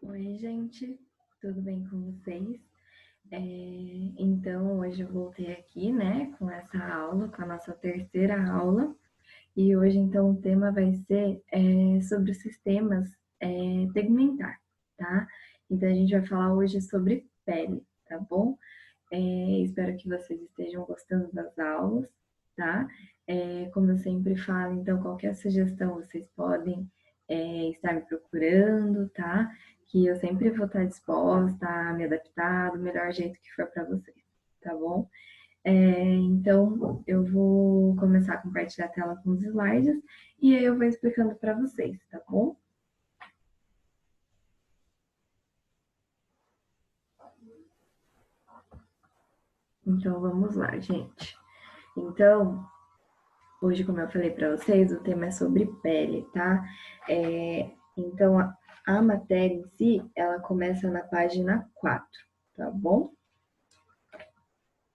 Oi, gente, tudo bem com vocês? Então, hoje eu voltei aqui, né, com essa aula, com a nossa terceira aula, e hoje, então, o tema vai ser sobre os sistemas tegmentar, tá? Então, a gente vai falar hoje sobre pele, tá bom? Espero que vocês estejam gostando das aulas, tá? Como eu sempre falo, então, qualquer sugestão vocês podem estar me procurando, tá? Que eu sempre vou estar disposta a me adaptar do melhor jeito que for para vocês, tá bom? Então, eu vou começar a compartilhar a tela com os slides e aí eu vou explicando para vocês, tá bom? Então, vamos lá, gente. Então, hoje, como eu falei para vocês, o tema é sobre pele, tá? Então, a matéria em si, ela começa na página 4, tá bom?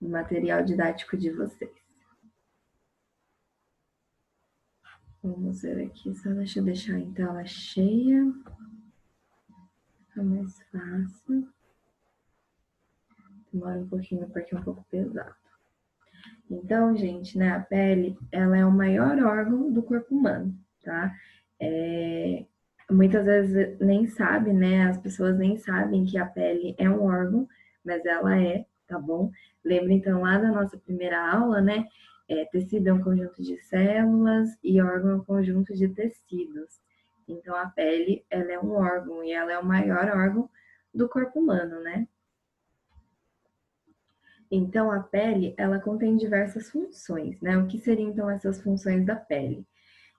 O material didático de vocês. Vamos ver aqui, só deixa eu deixar em tela cheia. Fica mais fácil. Demora um pouquinho porque é um pouco pesado. Então, gente, né, a pele, ela é o maior órgão do corpo humano, tá? Muitas vezes nem sabe, né? As pessoas nem sabem que a pele é um órgão, mas ela é, tá bom? Lembra então lá da nossa primeira aula, né? Tecido é um conjunto de células e órgão é um conjunto de tecidos. Então a pele, ela é um órgão e ela é o maior órgão do corpo humano, né? Então, a pele, ela contém diversas funções, né? O que seriam, então, essas funções da pele?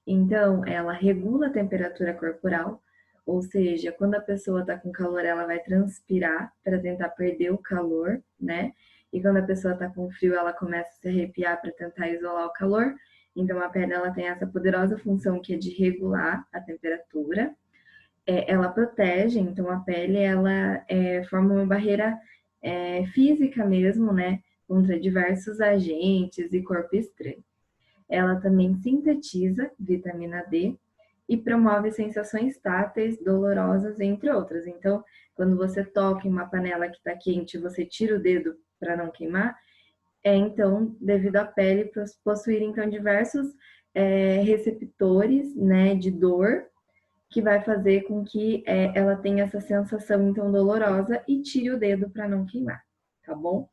Então, ela regula a temperatura corporal, ou seja, quando a pessoa está com calor, ela vai transpirar para tentar perder o calor, né? E quando a pessoa está com frio, ela começa a se arrepiar para tentar isolar o calor. Então, a pele, ela tem essa poderosa função que é de regular a temperatura. Ela protege, então a pele ela forma uma barreira física mesmo, né, contra diversos agentes e corpo estranho. Ela também sintetiza vitamina D e promove sensações táteis, dolorosas, entre outras. Então, quando você toca em uma panela que está quente, você tira o dedo para não queimar, então devido à pele possuir então diversos receptores, né, de dor que vai fazer com que ela tenha essa sensação então dolorosa e tire o dedo para não queimar, tá bom?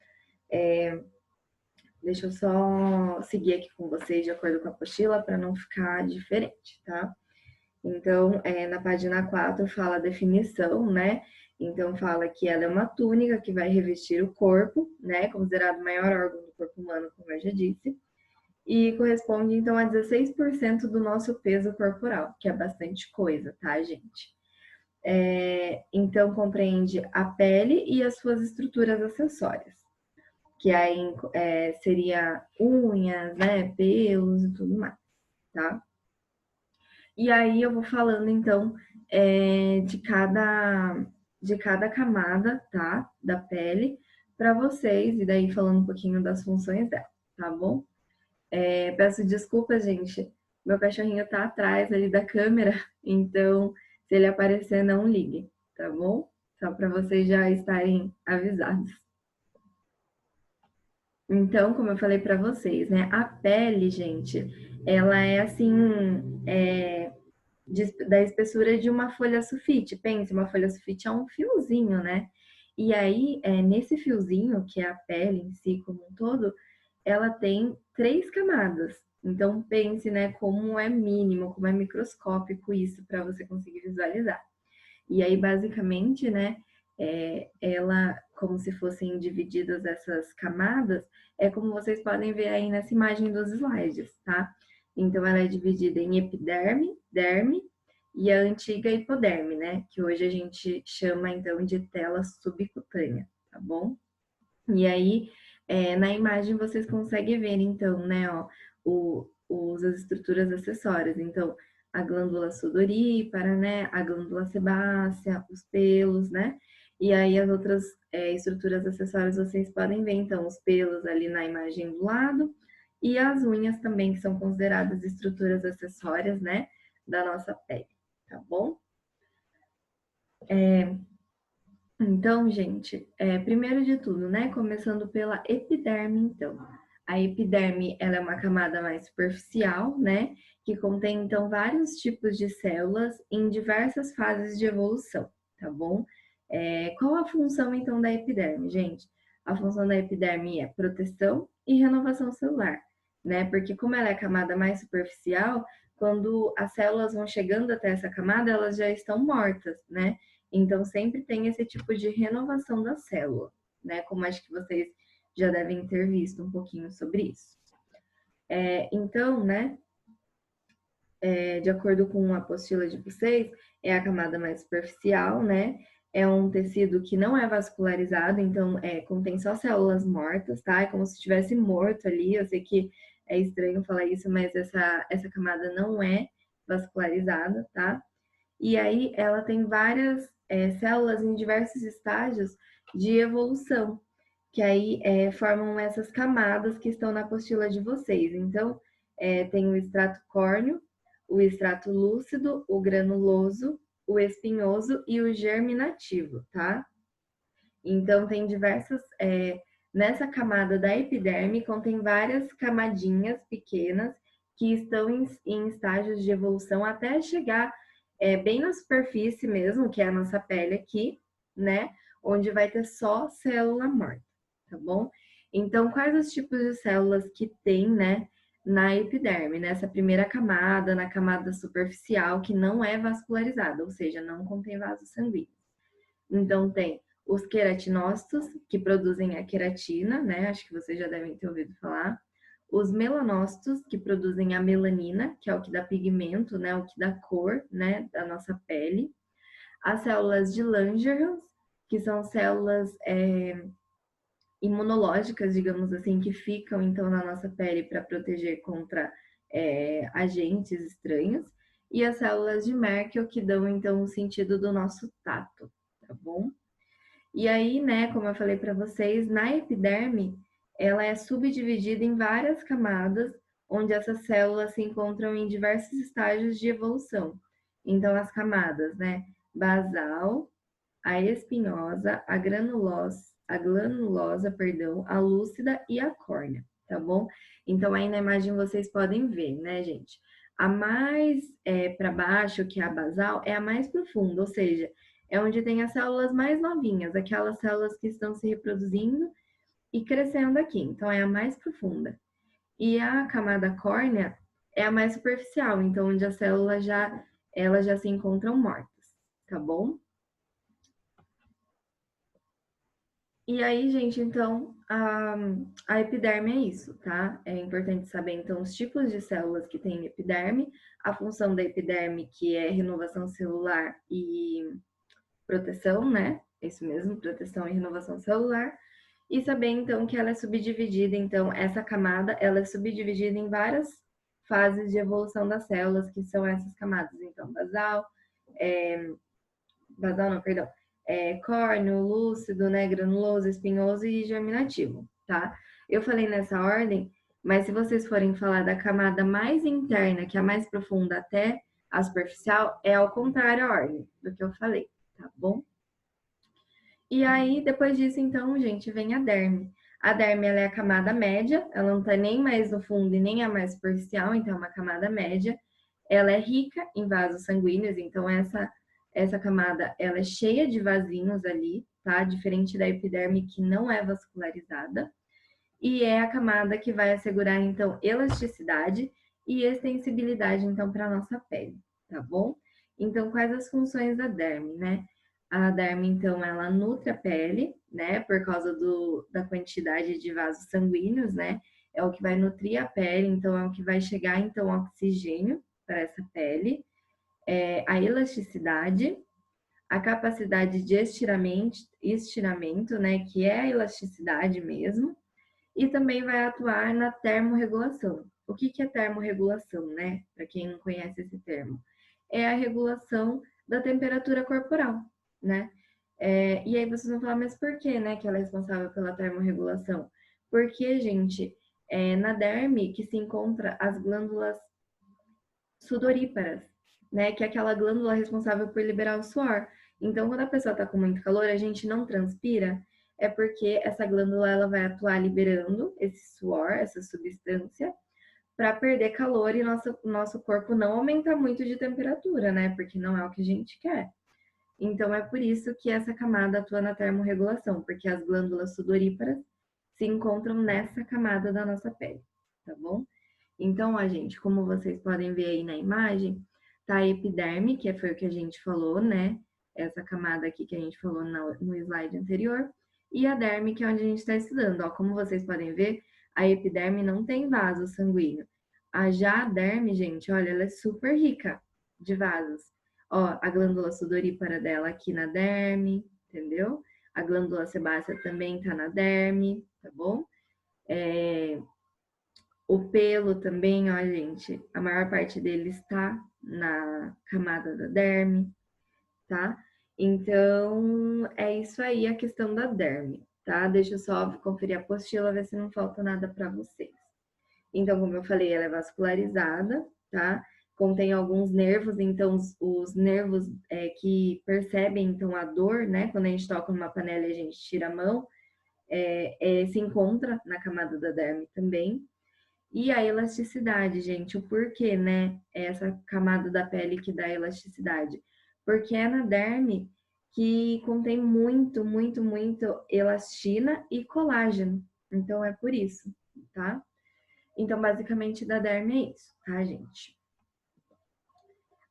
Deixa eu só seguir aqui com vocês de acordo com a apostila para não ficar diferente, tá? Então, na página 4 fala a definição, né? Então, fala que ela é uma túnica que vai revestir o corpo, né? Considerado o maior órgão do corpo humano, como eu já disse. E corresponde, então, a 16% do nosso peso corporal, que é bastante coisa, tá, gente? Então, compreende a pele e as suas estruturas acessórias, que aí seria unhas, né, pelos e tudo mais, tá? E aí eu vou falando, então, de cada camada, tá, da pele, para vocês, e daí falando um pouquinho das funções dela, tá bom? Peço desculpas, gente, meu cachorrinho tá atrás ali da câmera, então, se ele aparecer, não ligue, tá bom? Só para vocês já estarem avisados. Então, como eu falei para vocês, né? A pele, gente, ela é assim, da espessura de uma folha sulfite. Pense, uma folha sulfite é um fiozinho, né? E aí, nesse fiozinho, que é a pele em si como um todo, ela tem 3 camadas. Então, pense, né, como é mínimo, como é microscópico isso para você conseguir visualizar. E aí, basicamente, né, ela, como se fossem divididas essas camadas, é como vocês podem ver aí nessa imagem dos slides, tá? Então, ela é dividida em epiderme, derme e a antiga hipoderme, né? Que hoje a gente chama, então, de tela subcutânea, tá bom? E aí, na imagem vocês conseguem ver, então, né, ó, as estruturas acessórias. Então, a glândula sudorípara, né, a glândula sebácea, os pelos, né? E aí as outras estruturas acessórias vocês podem ver, então, os pelos ali na imagem do lado e as unhas também, que são consideradas estruturas acessórias, né, da nossa pele, tá bom? Então, gente, primeiro de tudo, né, começando pela epiderme, então. A epiderme, ela é uma camada mais superficial, né, que contém, então, vários tipos de células em diversas fases de evolução, tá bom? Qual a função, então, da epiderme, gente? A função da epiderme é proteção e renovação celular, né, porque como ela é a camada mais superficial, quando as células vão chegando até essa camada, elas já estão mortas, né? Então, sempre tem esse tipo de renovação da célula, né? Como acho que vocês já devem ter visto um pouquinho sobre isso. Então, né, de acordo com a apostila de vocês, é a camada mais superficial, né? É um tecido que não é vascularizado, então contém só células mortas, tá? É como se estivesse morto ali. Eu sei que é estranho falar isso, mas essa camada não é vascularizada, tá? E aí ela tem várias células em diversos estágios de evolução, que aí formam essas camadas que estão na apostila de vocês. Então, tem o extrato córneo, o extrato lúcido, o granuloso, o espinhoso e o germinativo, tá? Então, tem diversas. Nessa camada da epiderme, contém várias camadinhas pequenas que estão em estágios de evolução até chegar bem na superfície mesmo, que é a nossa pele aqui, né? Onde vai ter só célula morta, tá bom? Então, quais os tipos de células que tem, né? Na epiderme, nessa primeira camada, na camada superficial, que não é vascularizada, ou seja, não contém vasos sanguíneos. Então, tem os queratinócitos, que produzem a queratina, né? Acho que vocês já devem ter ouvido falar. Os melanócitos, que produzem a melanina, que é o que dá pigmento, né? O que dá cor, né? Da nossa pele. As células de Langerhans, que são células imunológicas, digamos assim, que ficam então na nossa pele para proteger contra agentes estranhos. E as células de Merkel, que dão então o sentido do nosso tato, tá bom? E aí, né, como eu falei para vocês, na epiderme, ela é subdividida em várias camadas, onde essas células se encontram em diversos estágios de evolução. Então, as camadas, né, basal, a espinhosa, a granulosa, perdão, a lúcida e a córnea, tá bom? Então, aí na imagem vocês podem ver, né, gente? A mais para baixo, que é a basal, é a mais profunda, ou seja, é onde tem as células mais novinhas, aquelas células que estão se reproduzindo e crescendo aqui. Então, é a mais profunda. E a camada córnea é a mais superficial, então onde as células elas já se encontram mortas, tá bom? E aí, gente, então, a epiderme é isso, tá? É importante saber, então, os tipos de células que tem epiderme, a função da epiderme, que é renovação celular e proteção, né? É isso mesmo, proteção e renovação celular. E saber, então, que ela é subdividida, então, essa camada, ela é subdividida em várias fases de evolução das células, que são essas camadas, então, basal não, perdão, córneo, lúcido, né, granuloso, espinhoso e germinativo, tá? Eu falei nessa ordem, mas se vocês forem falar da camada mais interna, que é a mais profunda até a superficial, é ao contrário a ordem do que eu falei, tá bom? E aí, depois disso, então, gente, vem a derme. A derme, ela é a camada média, ela não tá nem mais no fundo e nem a mais superficial, então é uma camada média. Ela é rica em vasos sanguíneos, então essa camada, ela é cheia de vasinhos ali, tá? Diferente da epiderme, que não é vascularizada. E é a camada que vai assegurar, então, elasticidade e extensibilidade, então, para a nossa pele, tá bom? Então, quais as funções da derme, né? A derme, então, ela nutre a pele, né? Por causa da quantidade de vasos sanguíneos, né? É o que vai nutrir a pele, então, é o que vai chegar, então, oxigênio para essa pele. A elasticidade, a capacidade de estiramento, né? Que é a elasticidade mesmo e também vai atuar na termorregulação. O que é termorregulação, né? Para quem não conhece esse termo, é a regulação da temperatura corporal, né? E aí vocês vão falar, mas por que, né, que ela é responsável pela termorregulação? Porque, gente, na derme que se encontra as glândulas sudoríparas, né? Que é aquela glândula responsável por liberar o suor. Então, quando a pessoa está com muito calor, a gente não transpira, é porque essa glândula ela vai atuar liberando esse suor, essa substância, para perder calor e nosso corpo não aumentar muito de temperatura, né? Porque não é o que a gente quer. Então, é por isso que essa camada atua na termorregulação, porque as glândulas sudoríparas se encontram nessa camada da nossa pele, tá bom? Então, ó, gente, como vocês podem ver aí na imagem, tá a epiderme, que foi o que a gente falou, né? Essa camada aqui que a gente falou no slide anterior, e a derme, que é onde a gente está estudando. Ó, como vocês podem ver, a epiderme não tem vaso sanguíneo. Já a derme, gente, olha, ela é super rica de vasos. Ó, a glândula sudorípara dela aqui na derme, entendeu? A glândula sebácea também tá na derme, tá bom? O pelo também, ó, gente, a maior parte dele está na camada da derme, tá? Então, é isso aí a questão da derme, tá? Deixa eu só conferir a apostila, ver se não falta nada para vocês. Então, como eu falei, ela é vascularizada, tá? Contém alguns nervos, então os nervos que percebem então a dor, né? Quando a gente toca numa panela e a gente tira a mão, se encontra na camada da derme também. E a elasticidade, gente, o porquê, né? É essa camada da pele que dá elasticidade. Porque é na derme que contém muito, muito, muito elastina e colágeno. Então é por isso, tá? Então, basicamente, da derme é isso, tá, gente?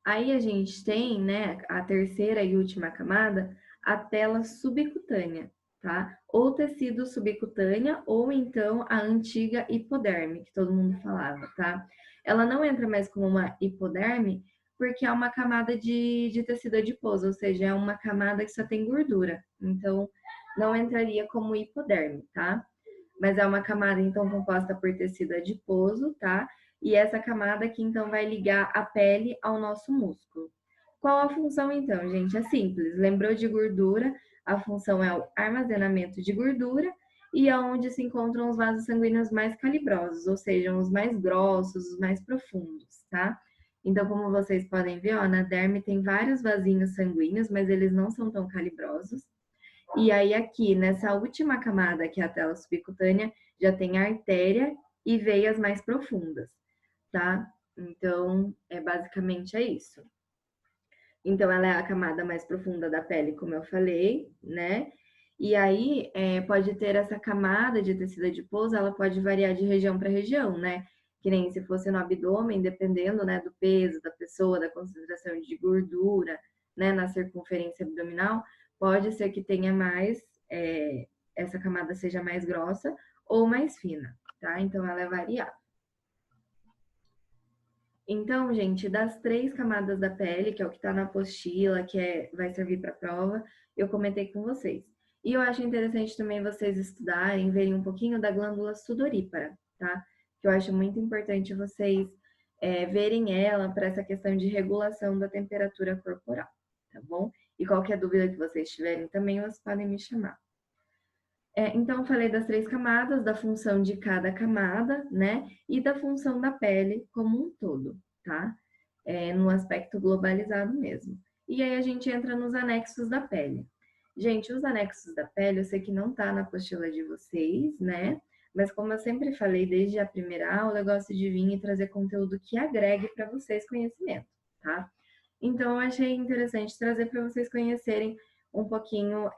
Aí a gente tem, né, a terceira e última camada, a tela subcutânea, tá? Ou tecido subcutânea, ou então a antiga hipoderme, que todo mundo falava, tá? Ela não entra mais como uma hipoderme, porque é uma camada de tecido adiposo, ou seja, é uma camada que só tem gordura. Então, não entraria como hipoderme, tá? Mas é uma camada, então, composta por tecido adiposo, tá? E essa camada aqui, então, vai ligar a pele ao nosso músculo. Qual a função, então, gente? É simples. Lembrou de gordura? A função é o armazenamento de gordura e é onde se encontram os vasos sanguíneos mais calibrosos, ou seja, os mais grossos, os mais profundos, tá? Então, como vocês podem ver, ó, na derme tem vários vasinhos sanguíneos, mas eles não são tão calibrosos. E aí, aqui, nessa última camada, que é a tela subcutânea, já tem a artéria e veias mais profundas, tá? Então, basicamente é isso. Então, ela é a camada mais profunda da pele, como eu falei, né? E aí, pode ter essa camada de tecido adiposo, ela pode variar de região para região, né? Que nem se fosse no abdômen, dependendo, né, do peso da pessoa, da concentração de gordura, né, na circunferência abdominal, pode ser que tenha mais, essa camada seja mais grossa ou mais fina, tá? Então, ela é variável. Então, gente, das 3 camadas da pele, que é o que está na apostila, vai servir para a prova, eu comentei com vocês. E eu acho interessante também vocês estudarem, verem um pouquinho da glândula sudorípara, tá? Que eu acho muito importante vocês verem ela para essa questão de regulação da temperatura corporal, tá bom? E qualquer dúvida que vocês tiverem também, vocês podem me chamar. Então, eu falei das 3 camadas, da função de cada camada, né? E da função da pele como um todo, tá? No aspecto globalizado mesmo. E aí a gente entra nos anexos da pele. Gente, os anexos da pele, eu sei que não tá na apostila de vocês, né? Mas como eu sempre falei desde a primeira aula, eu gosto de vir e trazer conteúdo que agregue para vocês conhecimento, tá? Então, eu achei interessante trazer para vocês conhecerem um pouquinho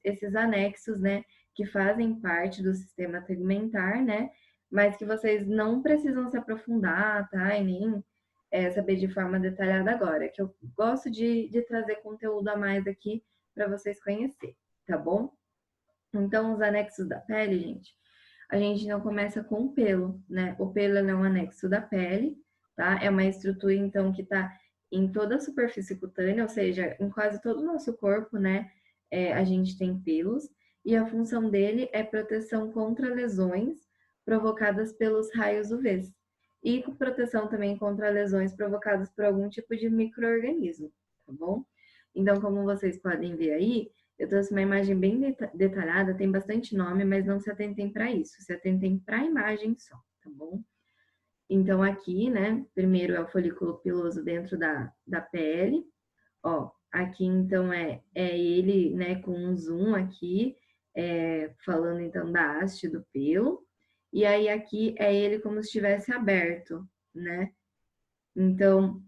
esses anexos, né? Que fazem parte do sistema tegmentar, né? Mas que vocês não precisam se aprofundar, tá? E nem saber de forma detalhada agora, que eu gosto de trazer conteúdo a mais aqui para vocês conhecerem, tá bom? Então, os anexos da pele, gente, a gente não começa com o pelo, né? O pelo é um anexo da pele, tá? É uma estrutura, então, que tá em toda a superfície cutânea, ou seja, em quase todo o nosso corpo, né? A gente tem pelos, e a função dele é proteção contra lesões provocadas pelos raios UV e proteção também contra lesões provocadas por algum tipo de micro-organismo, tá bom? Então, como vocês podem ver aí, eu trouxe uma imagem bem detalhada, tem bastante nome, mas não se atentem para isso, se atentem para a imagem só, tá bom? Então, aqui, né, primeiro é o folículo piloso dentro da pele, ó, Aqui, então, é ele, né, com um zoom aqui, falando, então, da haste do pelo. E aí, aqui é ele como se estivesse aberto, né? Então,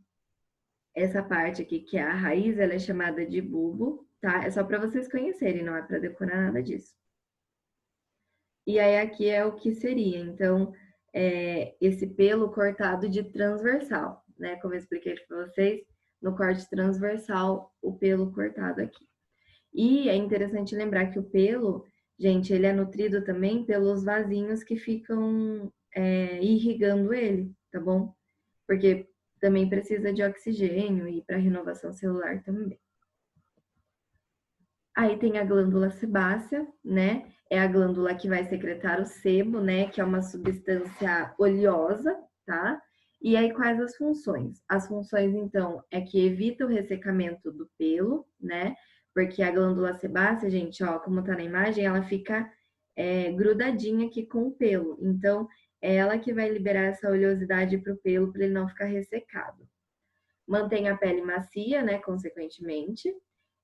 essa parte aqui, que é a raiz, ela é chamada de bulbo, tá? É só para vocês conhecerem, não é para decorar nada disso. E aí, aqui é o que seria, então, esse pelo cortado de transversal, né? Como eu expliquei para vocês, no corte transversal, o pelo cortado aqui. E é interessante lembrar que o pelo, gente, ele é nutrido também pelos vasinhos que ficam irrigando ele, tá bom? Porque também precisa de oxigênio e para renovação celular também. Aí tem a glândula sebácea, né? É a glândula que vai secretar o sebo, né? Que é uma substância oleosa, tá? E aí, quais as funções? As funções, então, é que evita o ressecamento do pelo, né? Porque a glândula sebácea, gente, ó, como tá na imagem, ela fica grudadinha aqui com o pelo. Então, é ela que vai liberar essa oleosidade para o pelo, para ele não ficar ressecado. Mantém a pele macia, né? Consequentemente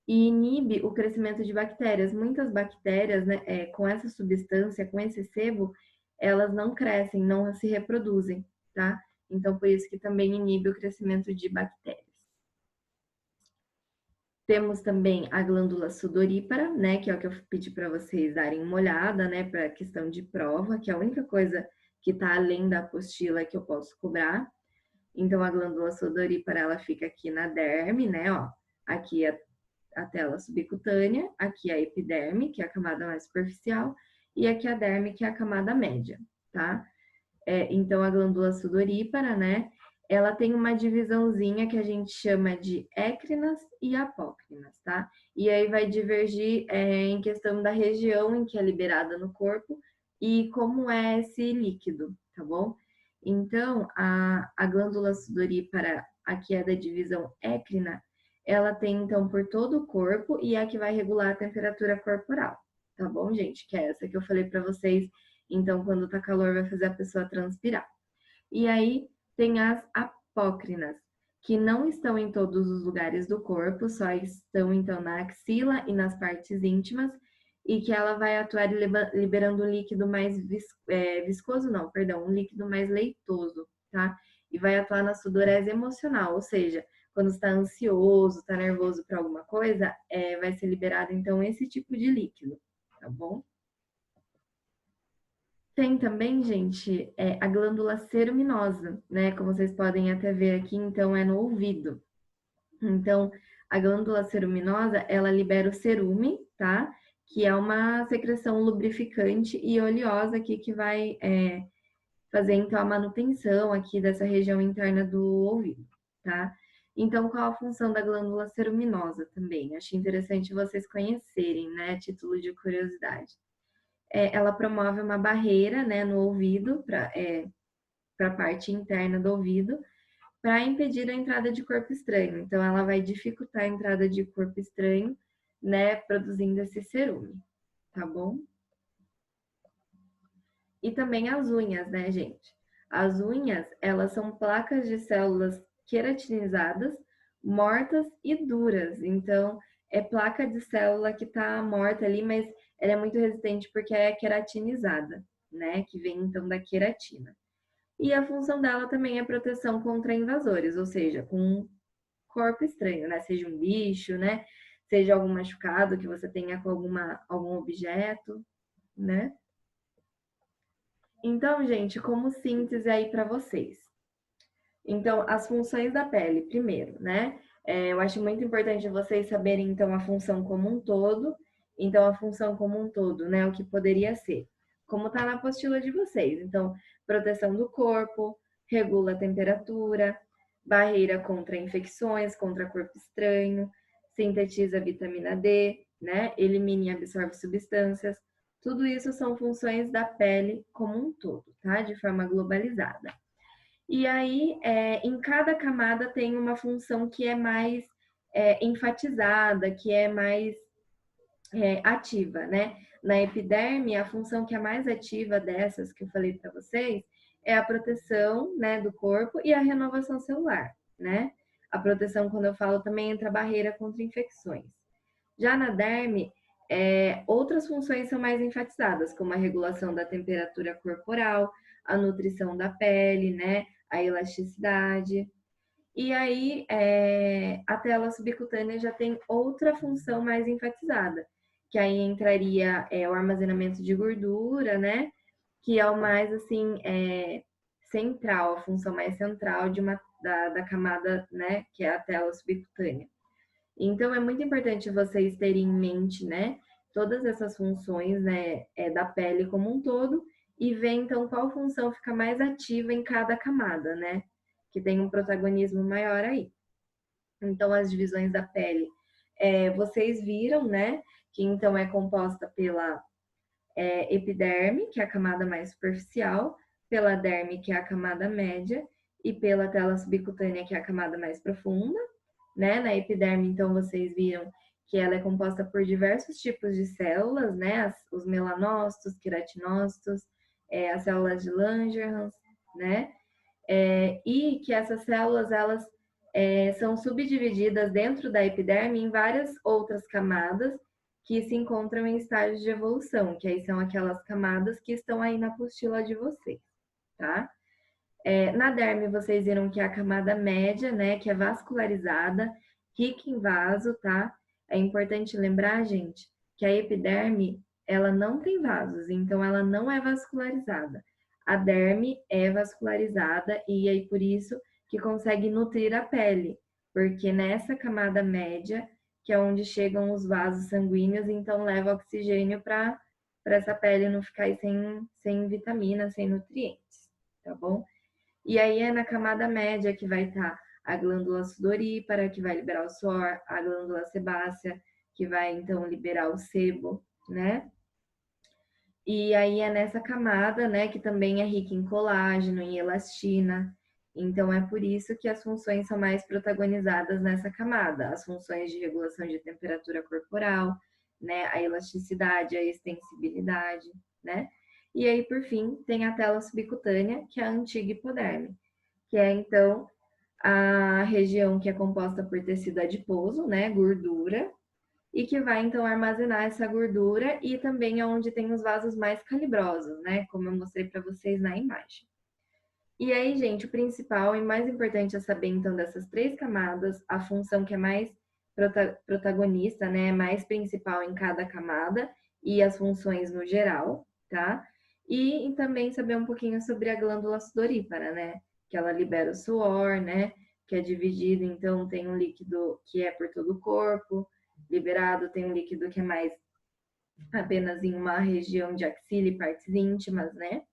e inibe o crescimento de bactérias. Muitas bactérias, né, com essa substância, com esse sebo, elas não crescem, não se reproduzem, tá? Então, por isso que também inibe o crescimento de bactérias. Temos também a glândula sudorípara, né, que é o que eu pedi para vocês darem uma olhada, né, para questão de prova, que é a única coisa que está além da apostila que eu posso cobrar. Então, a glândula sudorípara, ela fica aqui na derme, né, ó, aqui a tela subcutânea, aqui a epiderme, que é a camada mais superficial, e aqui a derme, que é a camada média, tá? Então, a glândula sudorípara, né? Ela tem uma divisãozinha que a gente chama de écrinas e apócrinas, tá? E aí vai divergir em questão da região em que é liberada no corpo e como é esse líquido, tá bom? Então, a glândula sudorípara, aqui é da divisão écrina, ela tem, então, por todo o corpo e é a que vai regular a temperatura corporal, tá bom, gente? Que é essa que eu falei para vocês. Então, quando tá calor, vai fazer a pessoa transpirar. E aí, tem as apócrinas, que não estão em todos os lugares do corpo, só estão, então, na axila e nas partes íntimas, e que ela vai atuar liberando um líquido mais viscoso, não, perdão, um líquido mais leitoso, tá? E vai atuar na sudorese emocional, ou seja, quando está ansioso, está nervoso para alguma coisa, vai ser liberado então esse tipo de líquido, tá bom? Tem também, gente, a glândula ceruminosa, né? Como vocês podem até ver aqui, então é no ouvido. Então, a glândula ceruminosa, ela libera o cerume, tá? Que é uma secreção lubrificante e oleosa aqui que vai fazer então a manutenção aqui dessa região interna do ouvido, tá? Então, qual a função da glândula ceruminosa também? Achei interessante vocês conhecerem, né? Título de curiosidade. Ela promove uma barreira, né, no ouvido, para a parte interna do ouvido, para impedir a entrada de corpo estranho. Então, ela vai dificultar a entrada de corpo estranho, né, produzindo esse cerume, tá bom? E também as unhas, né, gente? As unhas, elas são placas de células queratinizadas, mortas e duras. Então, é placa de célula que tá morta ali, mas ela é muito resistente porque é queratinizada, né? Que vem então da queratina. E a função dela também é proteção contra invasores, ou seja, com um corpo estranho, né? Seja um bicho, né? Seja algum machucado que você tenha com algum objeto, né? Então, gente, como síntese aí para vocês. Então, as funções da pele, primeiro, né? Eu acho muito importante vocês saberem, então, a função como um todo. Então, a função como um todo, né? O que poderia ser. Como tá na apostila de vocês. Então, proteção do corpo, regula a temperatura, barreira contra infecções, contra corpo estranho, sintetiza vitamina D, né? Elimina e absorve substâncias. Tudo isso são funções da pele como um todo, tá? De forma globalizada. E aí, em cada camada tem uma função que é mais enfatizada, que é mais ativa, né? Na epiderme, a função que é mais ativa dessas que eu falei para vocês é a proteção, né, do corpo e a renovação celular, né? A proteção, quando eu falo, também entra a barreira contra infecções. Já na derme, outras funções são mais enfatizadas, como a regulação da temperatura corporal, a nutrição da pele, né, a elasticidade. E aí, a tela subcutânea já tem outra função mais enfatizada, que aí entraria o armazenamento de gordura, né? Que é o mais, assim, central, a função mais central da camada, né? Que é a tela subcutânea. Então, é muito importante vocês terem em mente, né? Todas essas funções, né? Da pele como um todo e ver, então, qual função fica mais ativa em cada camada, né? Que tem um protagonismo maior aí. Então, as divisões da pele, vocês viram, né? Que então é composta pela epiderme, que é a camada mais superficial, pela derme, que é a camada média, e pela tela subcutânea, que é a camada mais profunda, né? Na epiderme, então, vocês viram que ela é composta por diversos tipos de células, né? Os melanócitos, queratinócitos, as células de Langerhans, né? E que essas células, elas são subdivididas dentro da epiderme em várias outras camadas que se encontram em estágios de evolução, que aí são aquelas camadas que estão aí na apostila de vocês, tá? Na derme, vocês viram que é a camada média, né, que é vascularizada, rica em vaso, tá? É importante lembrar, gente, que a epiderme, ela não tem vasos, então ela não é vascularizada. A derme é vascularizada e aí por isso que consegue nutrir a pele, porque nessa camada média, que é onde chegam os vasos sanguíneos, então leva oxigênio para essa pele não ficar sem vitamina, sem nutrientes, tá bom? E aí é na camada média que vai estar a glândula sudorípara, que vai liberar o suor, a glândula sebácea, que vai então liberar o sebo, né? E aí é nessa camada, né, que também é rica em colágeno, em elastina. Então é por isso que as funções são mais protagonizadas nessa camada, as funções de regulação de temperatura corporal, né, a elasticidade, a extensibilidade, né? E aí, por fim, tem a tela subcutânea, que é a antiga hipoderme, que é então a região que é composta por tecido adiposo, né, gordura, e que vai então armazenar essa gordura e também é onde tem os vasos mais calibrosos, né, como eu mostrei para vocês na imagem. E aí, gente, o principal e mais importante é saber então dessas três camadas, a função que é mais protagonista, né, mais principal em cada camada e as funções no geral, tá? E também saber um pouquinho sobre a glândula sudorípara, né, que ela libera o suor, né, que é dividido, então tem um líquido que é por todo o corpo, liberado, tem um líquido que é mais apenas em uma região de axila e partes íntimas, né?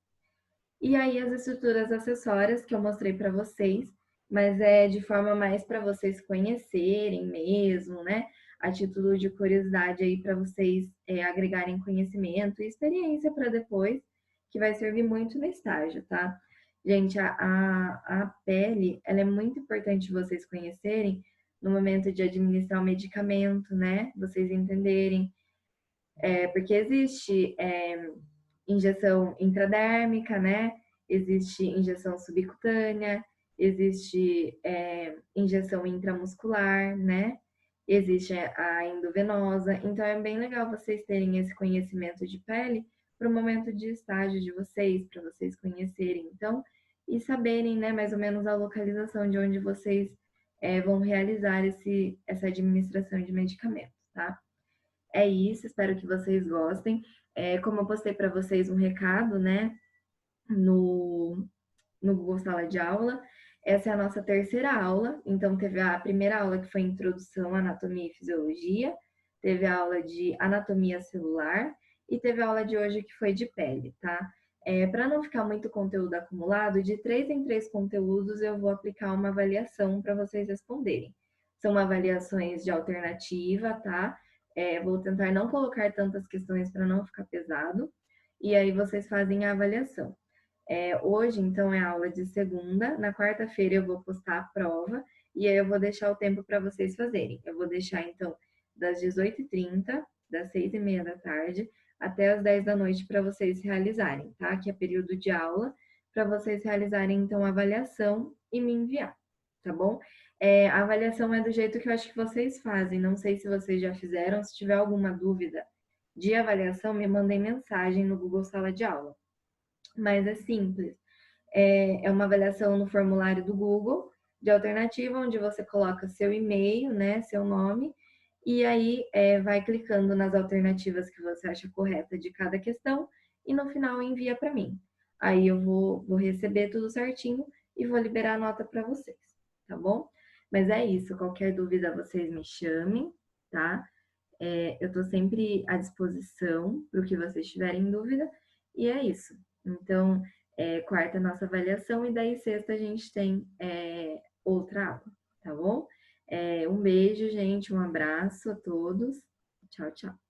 E aí as estruturas acessórias que eu mostrei para vocês, mas é de forma mais para vocês conhecerem mesmo, né? A título de curiosidade aí para vocês agregarem conhecimento e experiência para depois, que vai servir muito no estágio, tá? Gente, a pele, ela é muito importante vocês conhecerem no momento de administrar o medicamento, né? Vocês entenderem. Porque existe injeção intradérmica, né? Existe injeção subcutânea, existe injeção intramuscular, né? Existe a endovenosa. Então é bem legal vocês terem esse conhecimento de pele para o momento de estágio de vocês, para vocês conhecerem, então, e saberem, né, mais ou menos a localização de onde vocês vão realizar essa administração de medicamentos, tá? É isso, espero que vocês gostem. Como eu postei para vocês um recado, né, no Google Sala de Aula, essa é a nossa terceira aula. Então, teve a primeira aula que foi Introdução à Anatomia e Fisiologia, teve a aula de Anatomia Celular e teve a aula de hoje que foi de pele, tá? Para não ficar muito conteúdo acumulado, de 3 em 3 conteúdos eu vou aplicar uma avaliação para vocês responderem. São avaliações de alternativa, tá? Vou tentar não colocar tantas questões para não ficar pesado. E aí vocês fazem a avaliação. Hoje, então, é aula de segunda. Na quarta-feira eu vou postar a prova e aí eu vou deixar o tempo para vocês fazerem. Eu vou deixar, então, das 18h30, das 6h30 da tarde, até as 10 da noite para vocês realizarem, tá? Que é período de aula, para vocês realizarem, então, a avaliação e me enviar, tá bom? A avaliação é do jeito que eu acho que vocês fazem. Não sei se vocês já fizeram. Se tiver alguma dúvida de avaliação, me mandem mensagem no Google Sala de Aula. Mas é simples. É uma avaliação no formulário do Google de alternativa, onde você coloca seu e-mail, né, seu nome, e aí vai clicando nas alternativas que você acha correta de cada questão e no final envia para mim. Aí eu vou receber tudo certinho e vou liberar a nota para vocês, tá bom? Mas é isso, qualquer dúvida vocês me chamem, tá? Eu estou sempre à disposição para o que vocês tiverem dúvida, e é isso. Então, quarta nossa avaliação, e daí sexta a gente tem outra aula, tá bom? Um beijo, gente, um abraço a todos. Tchau, tchau.